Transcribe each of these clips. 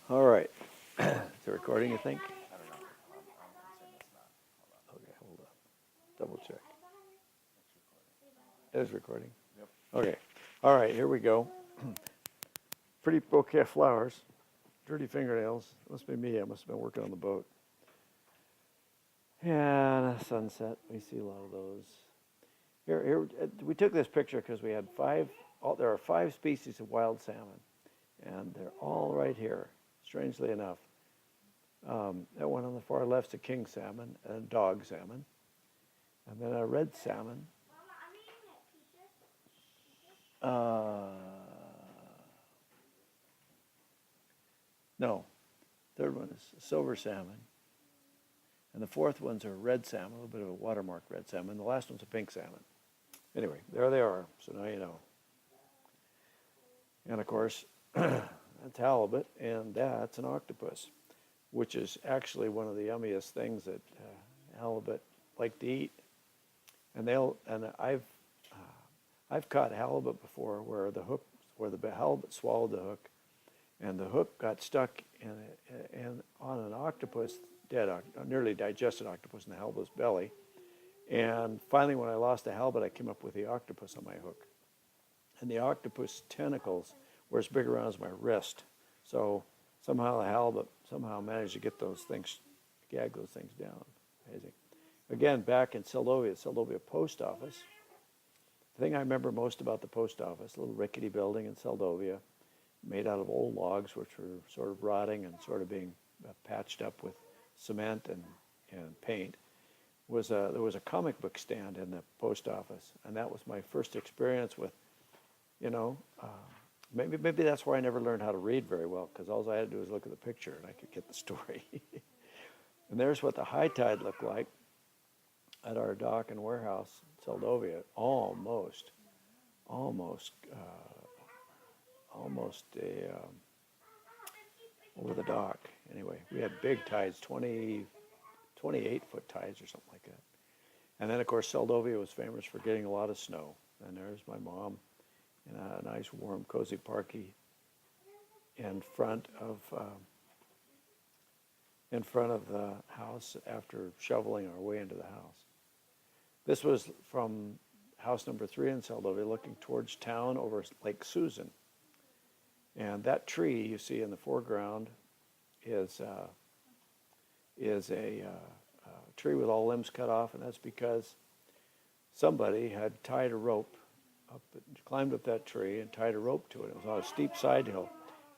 All right. Is it recording, you think? I don't know. I'm saying it's not. Hold on. Okay, hold on. Double check. It's recording. It is recording. Yep. Okay. All right, here we go. Pretty bouquet of flowers. Dirty fingernails. Must be me. I must have been working on the boat. And a sunset. We see a lot of those. Here, we took this picture because we had there are 5 species of wild salmon, and they're all right here, strangely enough. That one on the far left's a king salmon, a dog salmon, and then a red salmon. No, third one is silver salmon, and the fourth one's a red salmon, a little bit of a watermark red salmon. The last one's a pink salmon. Anyway, there they are. So now you know. And of course, that's halibut, and that's an octopus, which is actually one of the yummiest things that halibut like to eat. And I've caught halibut before where the halibut swallowed the hook, and the hook got stuck in on an octopus, nearly digested octopus in the halibut's belly. And finally, when I lost the halibut, I came up with the octopus on my hook. And the octopus tentacles were as big around as my wrist. So somehow the halibut managed to get those things, gag those things down. Amazing. Again, back in Seldovia Post Office. The thing I remember most about the post office, a little rickety building in Seldovia, made out of old logs, which were sort of rotting and sort of being patched up with cement and paint, there was a comic book stand in the post office, and that was my first experience with, you know, maybe that's why I never learned how to read very well, because all I had to do was look at the picture and I could get the story. And there's what the high tide looked like at our dock and warehouse in Seldovia, almost over the dock. Anyway, we had big tides, 28-foot tides or something like that. And then, of course, Seldovia was famous for getting a lot of snow. And there's my mom in a nice, warm, cozy parky in front of the house after shoveling our way into the house. This was from house number 3 in Seldovia, looking towards town over Lake Susan. And that tree you see in the foreground is a tree with all limbs cut off, and that's because somebody had tied a rope climbed up that tree and tied a rope to it. It was on a steep side hill,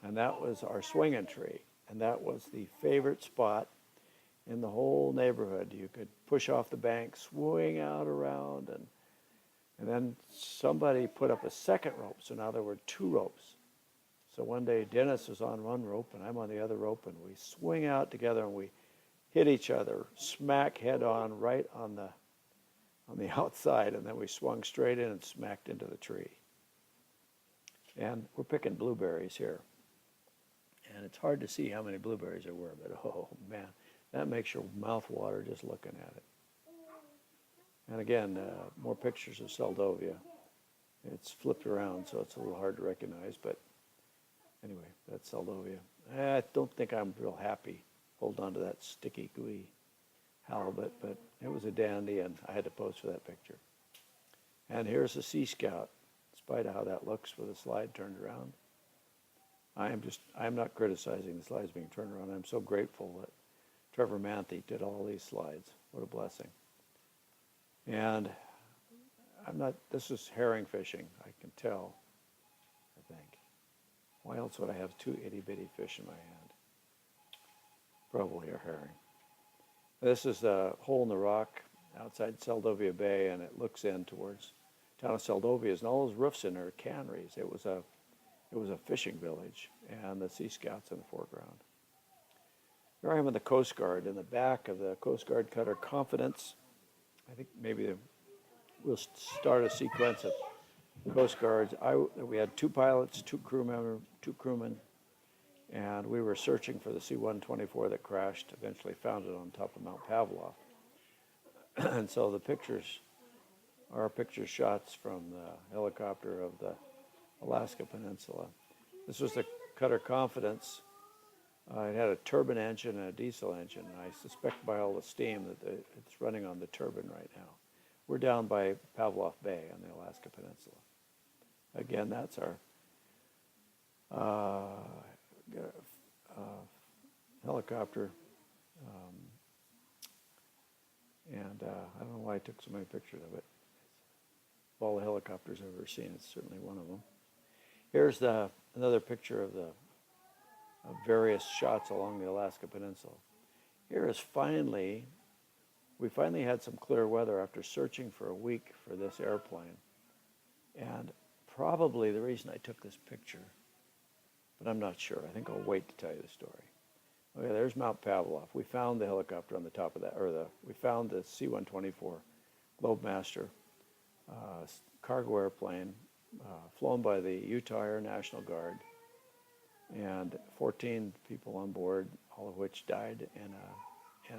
and that was our swinging tree, and that was the favorite spot in the whole neighborhood. You could push off the bank, swing out around, and then somebody put up a second rope, so now there were 2 ropes. So one day Dennis was on one rope and I'm on the other rope, and we swing out together and we hit each other smack head on right on the outside, and then we swung straight in and smacked into the tree. And we're picking blueberries here. And it's hard to see how many blueberries there were, but oh man, that makes your mouth water just looking at it. And again, more pictures of Seldovia. It's flipped around, so it's a little hard to recognize, but anyway, that's Seldovia. I don't think I'm real happy holding on to that sticky, gooey halibut, but it was a dandy, and I had to pose for that picture. And here's the Sea Scout, in spite of how that looks with the slide turned around. I'm not criticizing the slides being turned around. I'm so grateful that Trevor Manthe did all these slides. What a blessing. And this is herring fishing, I can tell, I think. Why else would I have 2 itty-bitty fish in my hand? Probably a herring. This is a hole in the rock outside Seldovia Bay, and it looks in towards town of Seldovia, and all those roofs in there are canneries. It was a fishing village, and the Sea Scouts in the foreground. Here I am in the Coast Guard, in the back of the Coast Guard cutter Confidence. I think maybe we'll start a sequence of Coast Guards. We had 2 pilots, 2 crewmen, and we were searching for the C-124 that crashed, eventually found it on top of Mount Pavlov. And so the pictures are picture shots from the helicopter of the Alaska Peninsula. This was the cutter Confidence It had a turbine engine and a diesel engine, and I suspect by all the steam that it's running on the turbine right now. We're down by Pavlov Bay on the Alaska Peninsula. Again, that's our helicopter. And I don't know why I took so many pictures of it. Of all the helicopters I've ever seen, it's certainly one of them. Here's another picture of various shots along the Alaska Peninsula. Here is we finally had some clear weather after searching for a week for this airplane. And probably the reason I took this picture, but I'm not sure. I think I'll wait to tell you the story. Okay, there's Mount Pavlov. We found the helicopter on the top of that, we found the C-124 Globemaster cargo airplane flown by the Utah Air National Guard, and 14 people on board, all of which died in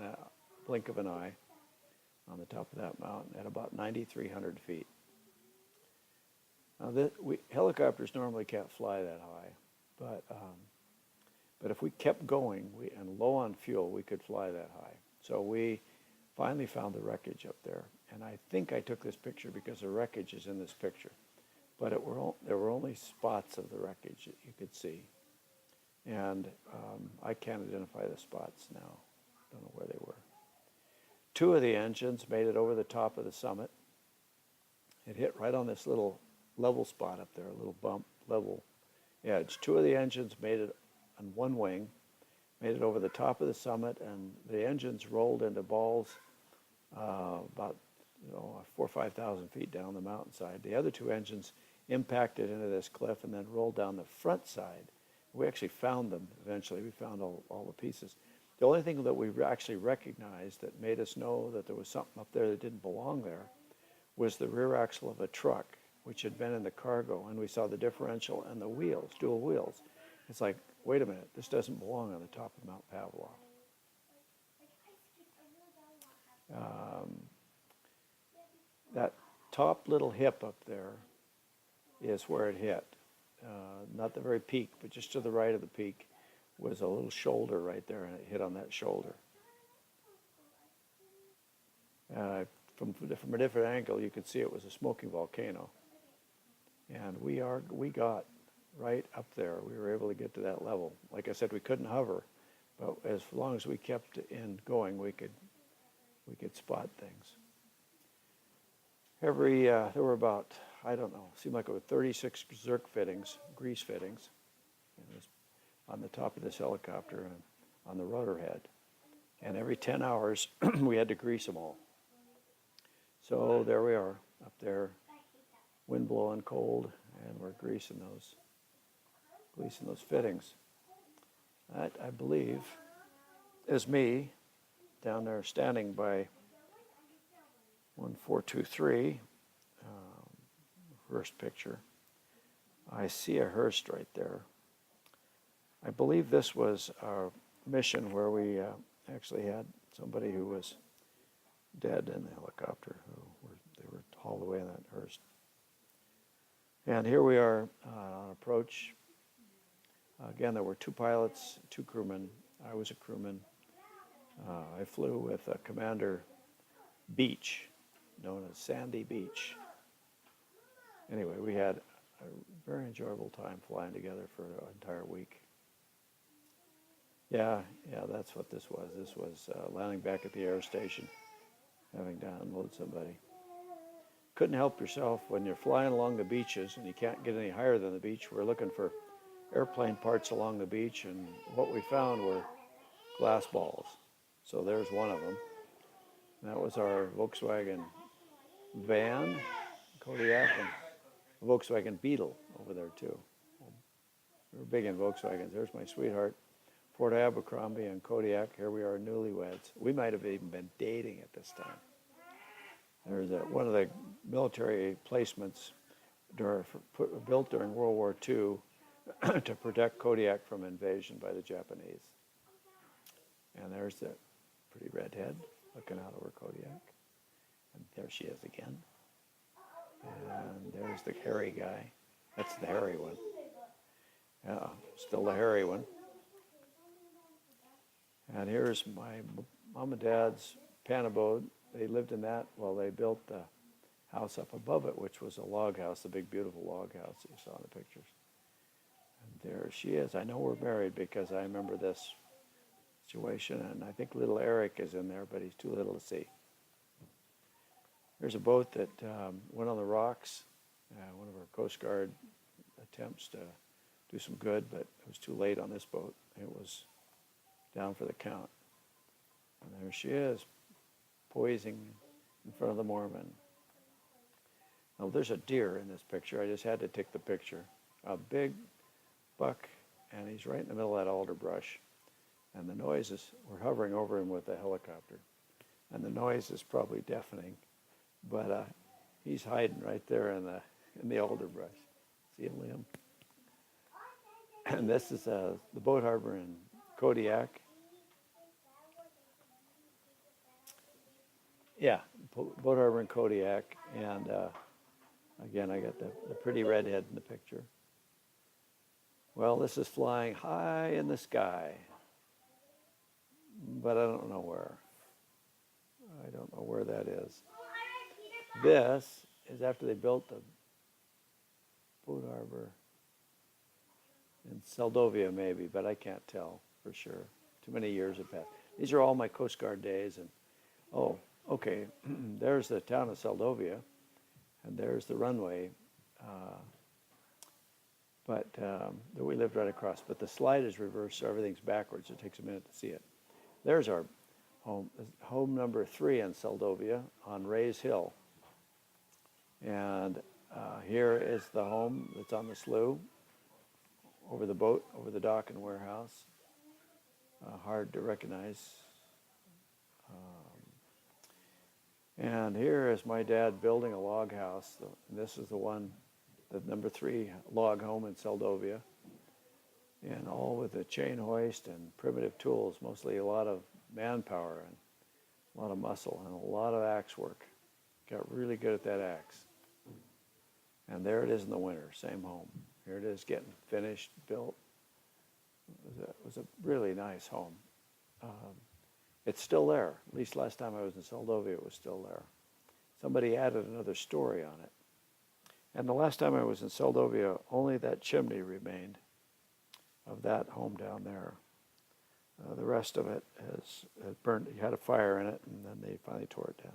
a blink of an eye on the top of that mountain at about 9,300 feet. Now, helicopters normally can't fly that high, but if we kept going and low on fuel, we could fly that high. So we finally found the wreckage up there, and I think I took this picture because the wreckage is in this picture, but there were only spots of the wreckage that you could see, and I can't identify the spots now. Don't know where they were. 2 of the engines made it over the top of the summit. It hit right on this little level spot up there, a little bump, level edge. 2 of the engines made it on one wing, made it over the top of the summit, and the engines rolled into balls about 4,000 or 5,000 feet down the mountainside. The other 2 engines impacted into this cliff and then rolled down the front side. We actually found them eventually. We found all the pieces. The only thing that we actually recognized that made us know that there was something up there that didn't belong there was the rear axle of a truck, which had been in the cargo, and we saw the differential and the wheels, dual wheels. It's like, wait a minute, this doesn't belong on the top of Mount Pavlov. That top little hip up there is where it hit. Not the very peak, but just to the right of the peak was a little shoulder right there, and it hit on that shoulder. From a different angle, you could see it was a smoking volcano. And we got right up there. We were able to get to that level. Like I said, we couldn't hover, but as long as we kept going, we could spot things. There were about, I don't know, seemed like it was 36 Zerk fittings, grease fittings, on the top of this helicopter and on the rotor head. And every 10 hours, we had to grease them all. So there we are, up there, wind blowing cold, and we're greasing those fittings. That, I believe, is me down there standing by 1423, first picture. I see a Hurst right there. I believe this was our mission where we actually had somebody who was dead in the helicopter. They were hauled away in that Hurst. And here we are on approach. Again, there were 2 pilots, 2 crewmen. I was a crewman. I flew with Commander Beach, known as Sandy Beach. Anyway, we had a very enjoyable time flying together for an entire week. Yeah, that's what this was. This was landing back at the air station, having to unload somebody. Couldn't help yourself when you're flying along the beaches and you can't get any higher than the beach. We're looking for airplane parts along the beach, and what we found were glass balls. So there's one of them. That was our Volkswagen van, Kodiak, and a Volkswagen Beetle over there too. We were big in Volkswagens. There's my sweetheart, Ford Abercrombie and Kodiak. Here we are, newlyweds. We might have even been dating at this time. There's one of the military placements built during World War II to protect Kodiak from invasion by the Japanese. And there's the pretty redhead looking out over Kodiak. And there she is again. And there's the hairy guy. That's the hairy one. Yeah, still the hairy one. And here's my mom and dad's panabode. They lived in that while they built the house up above it, which was a log house, the big, beautiful log house that you saw in the pictures. And there she is. I know we're married because I remember this situation, and I think little Eric is in there, but he's too little to see. There's a boat that went on the rocks, one of our Coast Guard attempts to do some good, but it was too late on this boat. It was down for the count. And there she is, poising in front of the Mormon. Now, there's a deer in this picture. I just had to take the picture. A big buck, and he's right in the middle of that alder brush. And the noise is, we're hovering over him with a helicopter. And the noise is probably deafening. But he's hiding right there in the alder brush. See him, Liam? And this is the boat harbor in Kodiak. Yeah, boat harbor in Kodiak. And again, I got the pretty redhead in the picture. Well, this is flying high in the sky, but I don't know where. I don't know where that is. This is after they built the boat harbor in Seldovia, maybe, but I can't tell for sure. Too many years have passed. These are all my Coast Guard days, and oh, okay, there's the town of Seldovia, and there's the runway, that we lived right across. But the slide is reversed, so everything's backwards. It takes a minute to see it. There's our home number 3 in Seldovia on Rays Hill. And here is the home that's on the slough, over the boat, over the dock and warehouse. Hard to recognize. And here is my dad building a log house. This is the one, the number 3 log home in Seldovia. And all with a chain hoist and primitive tools, mostly a lot of manpower and a lot of muscle and a lot of axe work. Got really good at that axe. And there it is in the winter, same home. Here it is getting finished, built. It was a really nice home. It's still there. At least last time I was in Seldovia, it was still there. Somebody added another story on it. And the last time I was in Seldovia, only that chimney remained of that home down there. The rest of it has burned. You had a fire in it, and then they finally tore it down.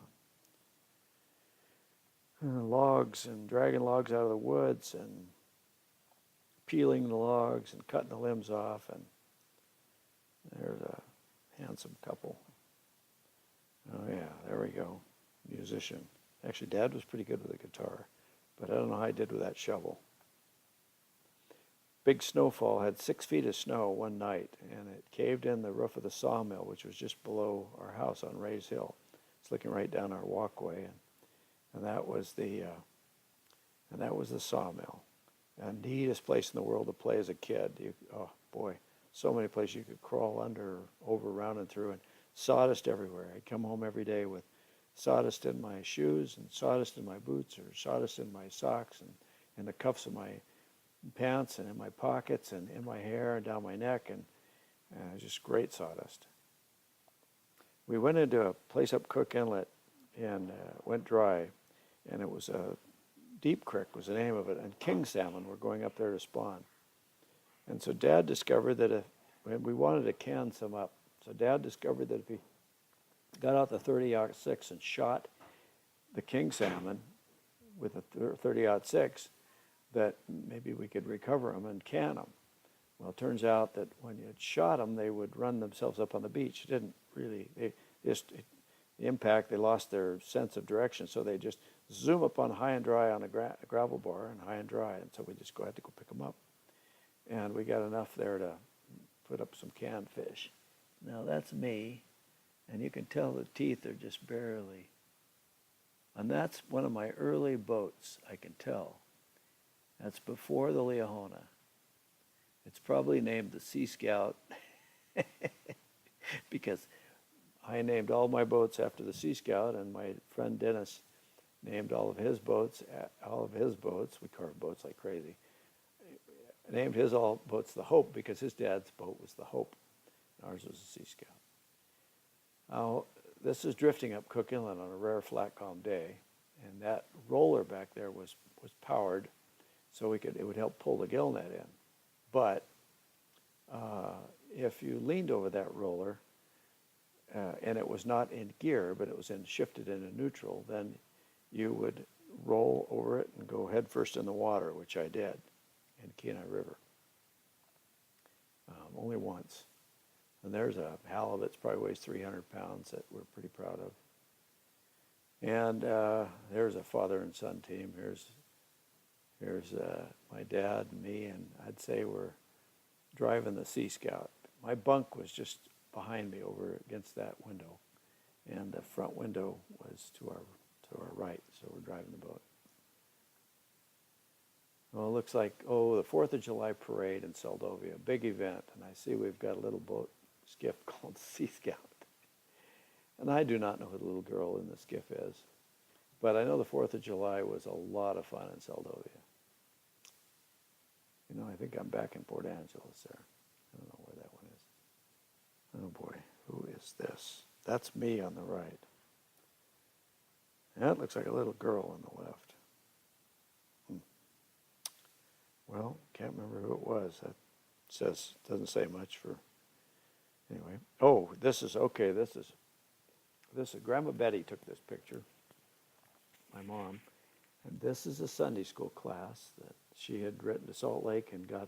Logs and dragging logs out of the woods and peeling the logs and cutting the limbs off. And there's a handsome couple. Oh yeah, there we go. Musician. Actually, Dad was pretty good with the guitar, but I don't know how he did with that shovel. Big snowfall, had 6 feet of snow one night, and it caved in the roof of the sawmill, which was just below our house on Rays Hill. It's looking right down our walkway, and that was the sawmill. And the neatest place in the world to play as a kid. Oh boy, so many places you could crawl under, over, around, and through, and sawdust everywhere. I'd come home every day with sawdust in my shoes and sawdust in my boots, or sawdust in my socks and in the cuffs of my pants and in my pockets and in my hair and down my neck, and just great sawdust. We went into a place up Cook Inlet and went dry, and it was a Deep Creek was the name of it, and king salmon were going up there to spawn. And so Dad discovered that we wanted to can some up. So Dad discovered that if he got out the 30-06 and shot the king salmon with a 30-06, that maybe we could recover them and can them. Well, it turns out that when you had shot them, they would run themselves up on the beach. It didn't really, the impact, they lost their sense of direction, so they just zoom up on high and dry on a gravel bar and high and dry, and so we just had to go pick them up. And we got enough there to put up some canned fish. Now that's me, and you can tell the teeth are just barely. And that's one of my early boats, I can tell. That's before the Liahona. It's probably named the Sea Scout because I named all my boats after the Sea Scout, and my friend Dennis named all of his boats. We carved boats like crazy. Named his all boats the Hope because his dad's boat was the Hope. Ours was a Sea Scout. Now, this is drifting up Cook Inlet on a rare flat calm day, and that roller back there was powered so it would help pull the gill net in. But if you leaned over that roller and it was not in gear, but it was shifted into neutral, then you would roll over it and go head first in the water, which I did in Kenai River. Only once. And there's a halibut that probably weighs 300 pounds that we're pretty proud of. And there's a father and son team. Here's my dad and me, and I'd say we're driving the Sea Scout. My bunk was just behind me over against that window, and the front window was to our right, so we're driving the boat. Well, it looks like, the 4th of July parade in Seldovia, a big event, and I see we've got a little boat skiff called Sea Scout. And I do not know who the little girl in the skiff is, but I know the 4th of July was a lot of fun in Seldovia. You know, I think I'm back in Port Angeles there. I don't know where that one is. Oh boy, who is this? That's me on the right. That looks like a little girl on the left. Well, can't remember who it was. That doesn't say much for, anyway. Oh, this is Grandma Betty took this picture, my mom, and this is a Sunday school class that she had written to Salt Lake and got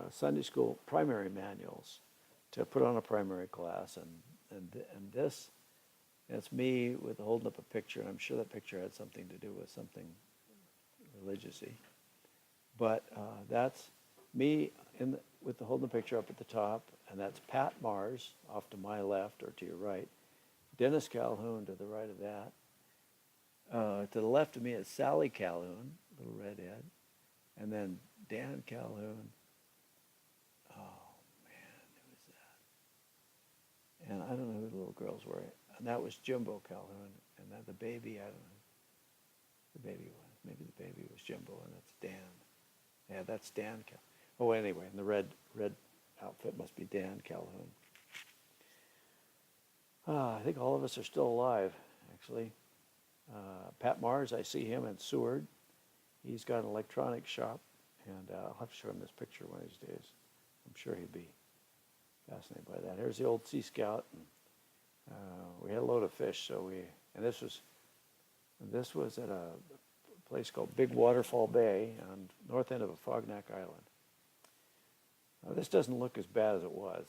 Sunday school primary manuals to put on a primary class, and that's me holding up a picture, and I'm sure that picture had something to do with something religious-y. But that's me with the holding the picture up at the top, and that's Pat Mars off to my left or to your right. Dennis Calhoun to the right of that. To the left of me is Sally Calhoun, little redhead, and then Dan Calhoun. Oh man, who is that? And I don't know who the little girls were. And that was Jimbo Calhoun, and then the baby, I don't know who the baby was. Maybe the baby was Jimbo, and that's Dan. Yeah, that's Dan Calhoun. Oh, anyway, and the red outfit must be Dan Calhoun. I think all of us are still alive, actually. Pat Mars, I see him in Seward. He's got an electronics shop, and I'll have to show him this picture one of these days. I'm sure he'd be fascinated by that. Here's the old Sea Scout. And, we had a load of fish, and this was at a place called Big Waterfall Bay on the north end of Afognak Island. Now, this doesn't look as bad as it was.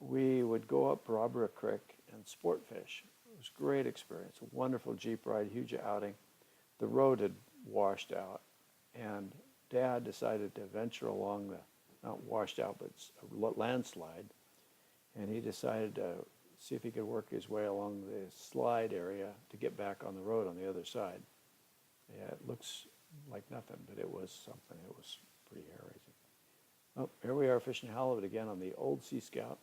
We would go up Barbara Creek and sport fish. It was a great experience, a wonderful Jeep ride, huge outing. The road had washed out, and Dad decided to venture along not washed out, but a landslide, and he decided to see if he could work his way along the slide area to get back on the road on the other side. Yeah, it looks like nothing, but it was something. It was pretty hair-raising. Oh, here we are fishing halibut again on the old Sea Scout.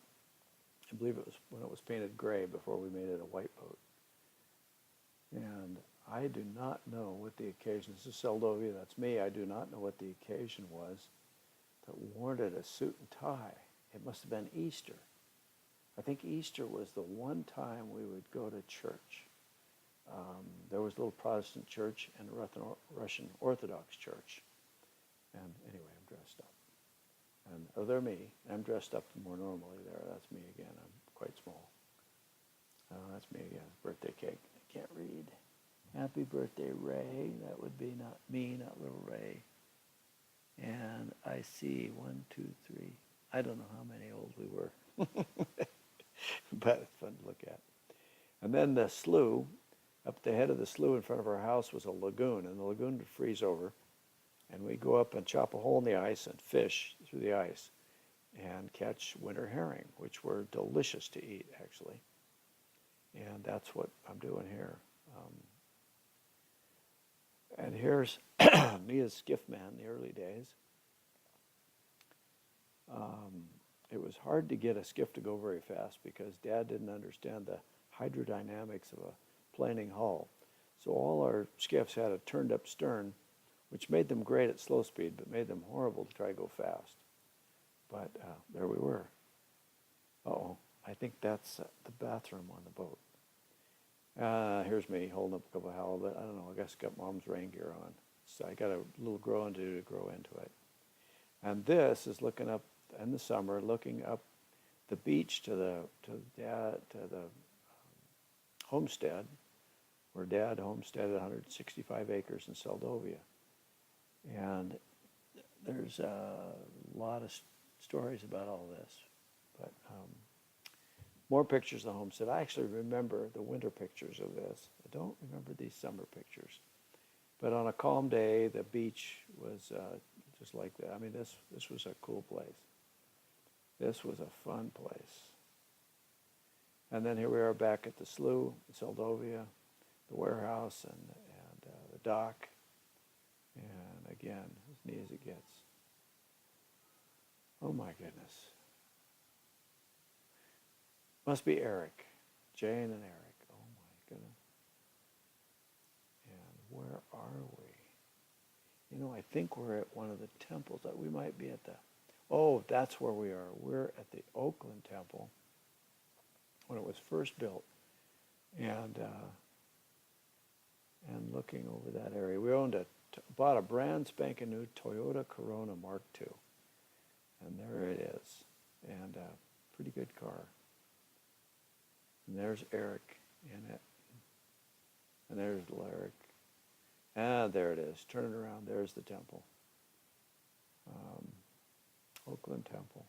I believe it was when it was painted gray before we made it a white boat. And I do not know what the occasion, this is Seldovia, that's me, I do not know what the occasion was that warranted a suit and tie. It must have been Easter. I think Easter was the one time we would go to church. There was a little Protestant church and a Russian Orthodox church. And anyway, I'm dressed up. And they're me. I'm dressed up more normally there. That's me again. I'm quite small. That's me again. Birthday cake. I can't read. Happy birthday, Ray. That would be not me, not little Ray. And I see 1, 2, 3. I don't know how many old we were. But it's fun to look at. And then the slough, up the head of the slough in front of our house was a lagoon, and the lagoon would freeze over, and we'd go up and chop a hole in the ice and fish through the ice and catch winter herring, which were delicious to eat, actually. And that's what I'm doing here. And here's me as skiff man in the early days. It was hard to get a skiff to go very fast because Dad didn't understand the hydrodynamics of a planing hull. So all our skiffs had a turned up stern, which made them great at slow speed, but made them horrible to try to go fast. But there we were. Uh-oh, I think that's the bathroom on the boat. Here's me holding up a couple of halibut. I don't know, I guess I got mom's rain gear on. So I got a little growing to do to grow into it. And this is looking up in the summer, looking up the beach to the homestead, where Dad homesteaded 165 acres in Seldovia. And there's a lot of stories about all this, but more pictures of the homestead. I actually remember the winter pictures of this. I don't remember these summer pictures. But on a calm day, the beach was just like that. I mean, this was a cool place. This was a fun place. And then here we are back at the slough in Seldovia, the warehouse and the dock. And again, as neat as it gets. Oh my goodness. Must be Eric, Jane and Eric. Oh my goodness. And where are we? You know, I think we're at one of the temples. We might be at oh, that's where we are. We're at the Oakland Temple when it was first built. And looking over that area. We bought a brand spanking new Toyota Corona Mark II. And there it is. And pretty good car. And there's Eric in it. And there's Larrick. There it is. Turn it around. There's the temple. Oakland Temple.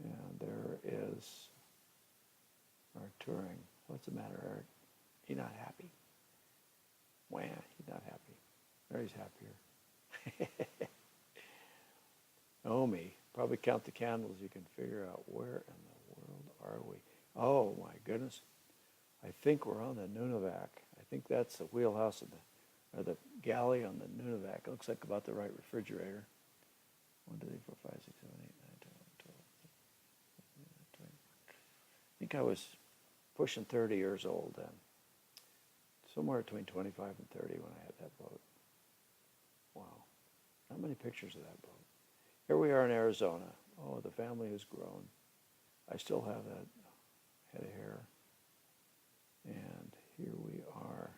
And there is our touring. What's the matter, Eric? He not happy? Wah, he's not happy. There he's happier. Oh me. Probably count the candles. You can figure out where in the world are we. Oh my goodness. I think we're on the Nunivak. I think that's the wheelhouse or the galley on the Nunivak. It looks like about the right refrigerator. 1, 2, 3, 4, 5, 6, 7, 8, 9, 10, 11, 12. I think I was pushing 30 years old then. Somewhere between 25 and 30 when I had that boat. Wow. Not many pictures of that boat. Here we are in Arizona. Oh, the family has grown. I still have that head of hair. And here we are.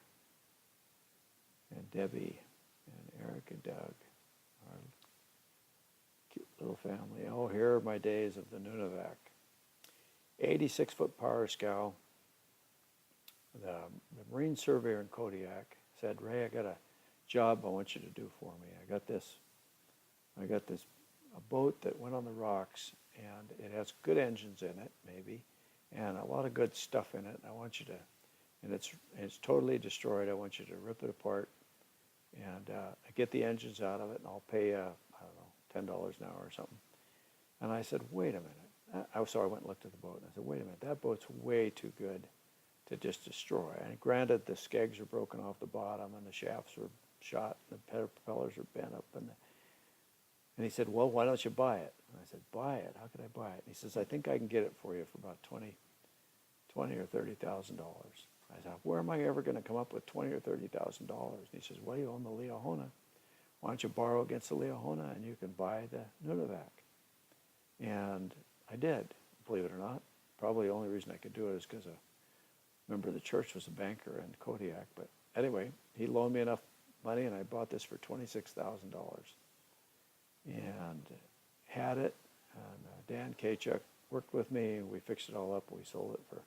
And Debbie and Eric and Doug, our cute little family. Oh, here are my days of the Nunivak. 86-foot power scow. The Marine surveyor in Kodiak said, Ray, I got a job I want you to do for me. I got this a boat that went on the rocks, and it has good engines in it, maybe, and a lot of good stuff in it. I want you to, and it's totally destroyed. I want you to rip it apart and get the engines out of it, and I'll pay, I don't know, $10 an hour or something. And I said, wait a minute. I went and looked at the boat, and I said, wait a minute, that boat's way too good to just destroy. And granted, the skegs are broken off the bottom, and the shafts were shot, and the propellers are bent up, and he said, well, why don't you buy it? And I said, buy it? How could I buy it? And he says, I think I can get it for you for about $20,000 or $30,000. I said, where am I ever going to come up with $20,000 or $30,000? And he says, well, you own the Liahona. Why don't you borrow against the Liahona and you can buy the Nunivak? And I did, believe it or not. Probably the only reason I could do it is because a member of the church was a banker in Kodiak. But anyway, he loaned me enough money, and I bought this for $26,000. And had it, and Dan Kachuk worked with me, and we fixed it all up. We sold it for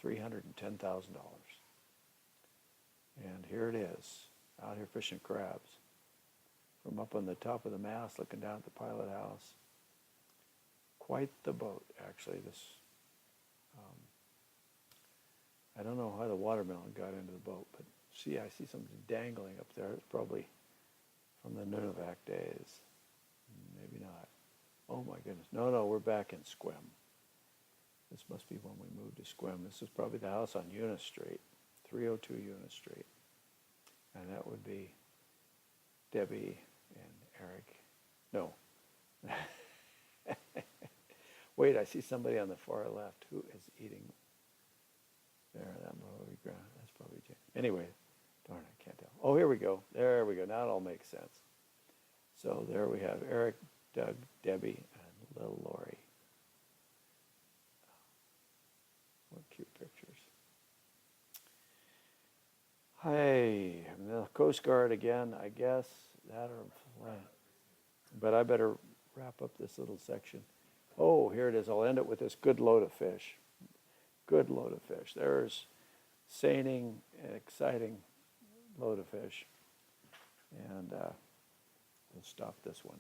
$310,000. And here it is, out here fishing crabs. From up on the top of the mast, looking down at the pilot house. Quite the boat, actually. This, I don't know how the watermelon got into the boat, but see, I see something dangling up there. It's probably from the Nunivak days. Maybe not. Oh my goodness. No, we're back in Sequim. This must be when we moved to Sequim. This is probably the house on Eunice Street, 302 Eunice Street. And that would be Debbie and Eric. No. Wait, I see somebody on the far left who is eating there. That probably ground. That's probably Jane. Anyway, darn, I can't tell. Oh, here we go. There we go. Now it all makes sense. So there we have Eric, Doug, Debbie, and little Lori. What cute pictures. Hey, the Coast Guard again, I guess, that or fly. But I better wrap up this little section. Oh, here it is. I'll end it with this good load of fish. Good load of fish. There's seining, exciting load of fish. And we'll stop this one.